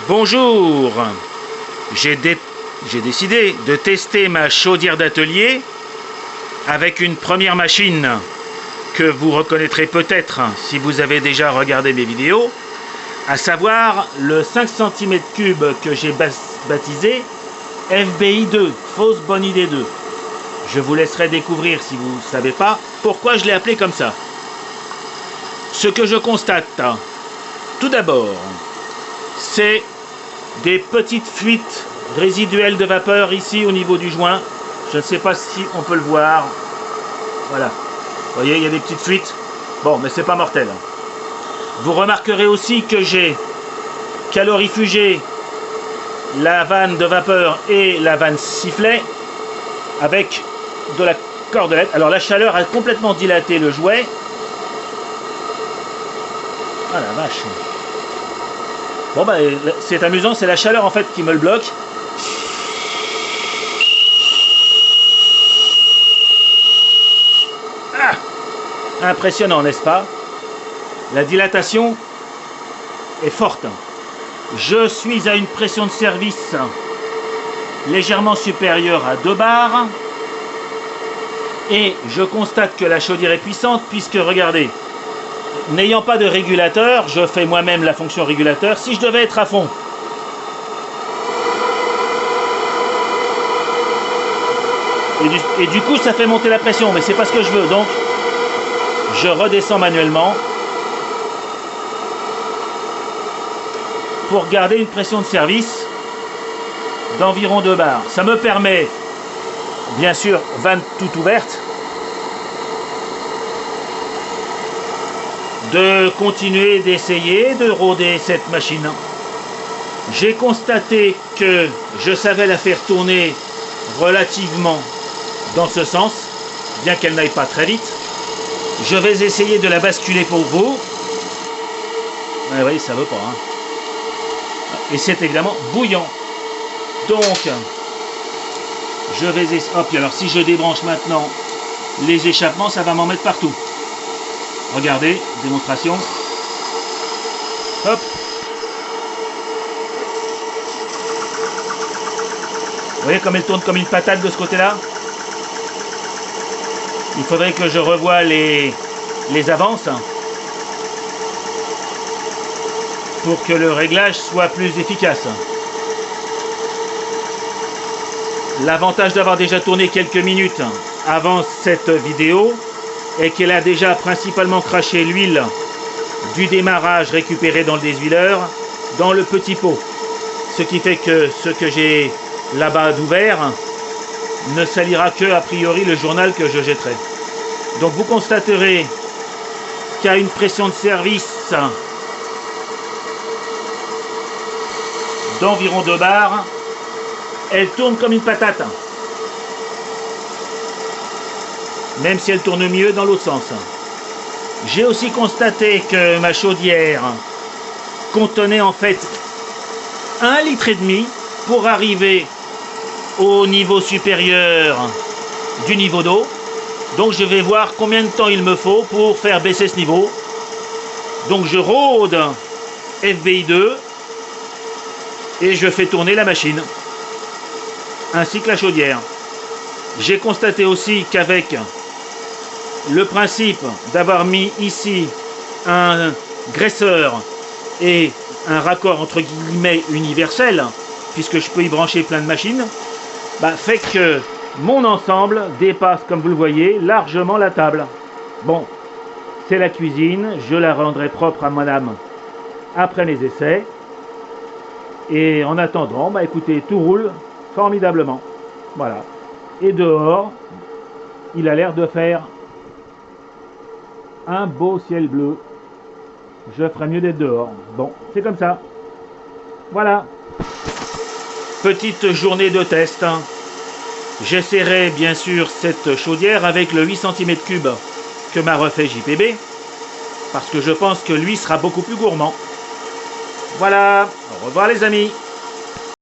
Bonjour, j'ai décidé de tester ma chaudière d'atelier avec une première machine que vous reconnaîtrez peut-être si vous avez déjà regardé mes vidéos, à savoir le 5 cm3 que j'ai baptisé FBI 2, fausse bonne idée 2. Je vous laisserai découvrir, si vous ne savez pas, pourquoi je l'ai appelé comme ça. Ce que je constate, tout d'abord, c'est des petites fuites résiduelles de vapeur ici au niveau du joint. Je ne sais pas si on peut le voir. Voilà. Vous voyez, il y a des petites fuites. Bon, mais c'est pas mortel. Vous remarquerez aussi que j'ai calorifugé la vanne de vapeur et la vanne sifflet avec de la cordelette. Alors la chaleur a complètement dilaté le jouet. Ah la vache. Bon bah c'est amusant, c'est la chaleur en fait qui me le bloque. Ah, impressionnant, n'est-ce pas? La dilatation est forte. Je suis à une pression de service légèrement supérieure à 2 bars. Et je constate que la chaudière est puissante puisque, regardez, n'ayant pas de régulateur, je fais moi-même la fonction régulateur. Si je devais être à fond, et du coup ça fait monter la pression, mais c'est pas ce que je veux, donc je redescends manuellement pour garder une pression de service d'environ 2 bars. Ça me permet, bien sûr, vanne toute ouverte, de continuer d'essayer de rôder cette machine. J'ai constaté que je savais la faire tourner relativement dans ce sens, bien qu'elle n'aille pas très vite. Je vais essayer de la basculer pour vous. Ah oui, ça veut pas. Hein. Et c'est évidemment bouillant. Donc, je vais essayer. Hop, alors si je débranche maintenant les échappements, ça va m'en mettre partout. Regardez, démonstration. Hop. Vous voyez comme elle tourne comme une patate de ce côté-là? Il faudrait que je revoie les avances pour que le réglage soit plus efficace. L'avantage d'avoir déjà tourné quelques minutes avant cette vidéo est qu'elle a déjà principalement craché l'huile du démarrage récupérée dans le déshuileur dans le petit pot. Ce qui fait que ce que j'ai là-bas d'ouvert ne salira que a priori le journal que je jetterai. Donc vous constaterez qu'à une pression de service d'environ 2 bars, elle tourne comme une patate. Même si elle tourne mieux dans l'autre sens. J'ai aussi constaté que ma chaudière contenait en fait 1,5 litre pour arriver au niveau supérieur du niveau d'eau. Donc je vais voir combien de temps il me faut pour faire baisser ce niveau. Donc je rôde FBI 2 et je fais tourner la machine, ainsi que la chaudière. J'ai constaté aussi qu'avec le principe d'avoir mis ici un graisseur et un raccord entre guillemets universel, puisque je peux y brancher plein de machines, fait que mon ensemble dépasse, comme vous le voyez, largement la table. Bon, c'est la cuisine, je la rendrai propre à madame après mes essais. Et en attendant, écoutez, tout roule formidablement. Voilà. Et dehors, il a l'air de faire un beau ciel bleu. Je ferais mieux d'être dehors. Bon, c'est comme ça. Voilà. Petite journée de test. J'essaierai bien sûr cette chaudière avec le 8 cm3 que m'a refait JPB. Parce que je pense que lui sera beaucoup plus gourmand. Voilà. Au revoir les amis.